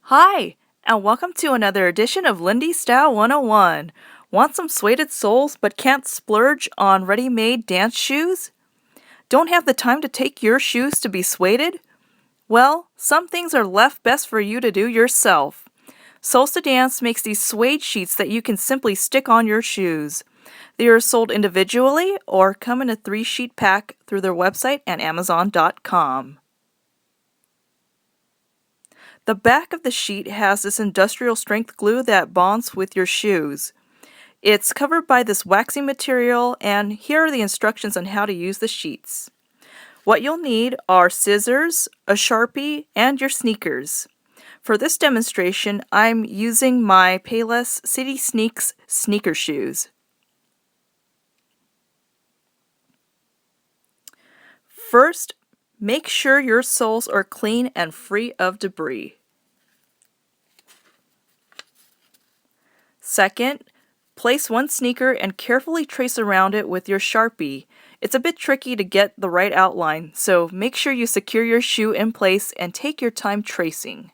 Hi, and welcome to another edition of Lindy Style 101. Want some suede soles but can't splurge on ready-made dance shoes? Don't have the time to take your shoes to be sueded? Well, some things are left best for you to do yourself. Soles to Dance makes these suede sheets that you can simply stick on your shoes. They are sold individually or come in a 3-sheet pack through their website and Amazon.com. The back of the sheet has this industrial strength glue that bonds with your shoes. It's covered by this waxy material, and here are the instructions on how to use the sheets. What you'll need are scissors, a Sharpie, and your sneakers. For this demonstration, I'm using my Payless City Sneaks sneaker shoes. First, make sure your soles are clean and free of debris. Second, place one sneaker and carefully trace around it with your Sharpie. It's a bit tricky to get the right outline, so make sure you secure your shoe in place and take your time tracing.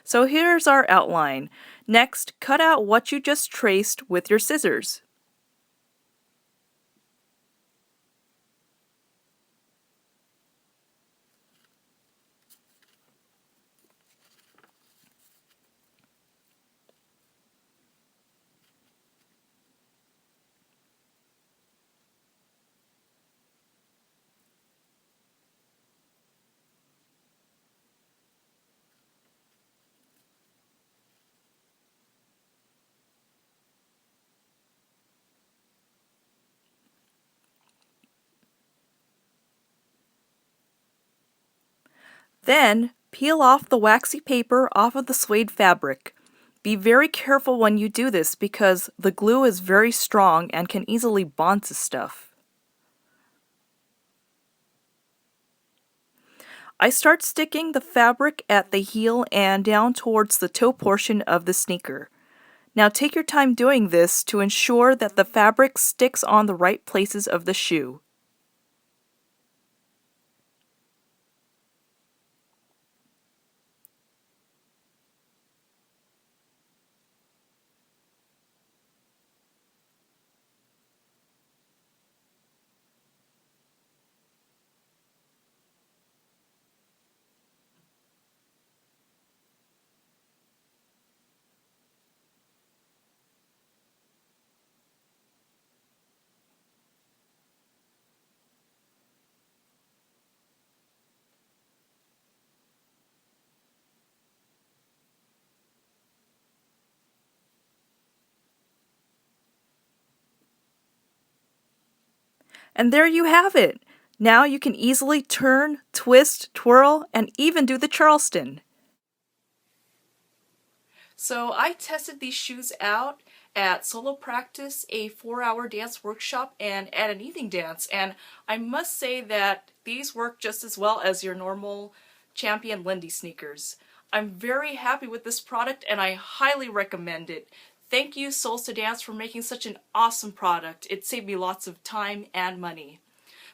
So here's our outline. Next, cut out what you just traced with your scissors. Then, peel off the waxy paper off of the suede fabric. Be very careful when you do this because the glue is very strong and can easily bond to stuff. I start sticking the fabric at the heel and down towards the toe portion of the sneaker. Now take your time doing this to ensure that the fabric sticks on the right places of the shoe. And there you have it! Now you can easily turn, twist, twirl, and even do the Charleston. So I tested these shoes out at Solo Practice, a 4-hour dance workshop, and at an evening dance, and I must say that these work just as well as your normal Champion Lindy sneakers. I'm very happy with this product and I highly recommend it. Thank you Soles to Dance for making such an awesome product. It saved me lots of time and money.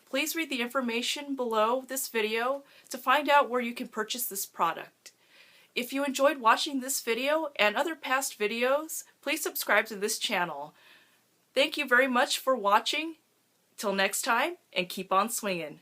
Please read the information below this video to find out where you can purchase this product. If you enjoyed watching this video and other past videos, please subscribe to this channel. Thank you very much for watching. Till next time, and keep on swinging.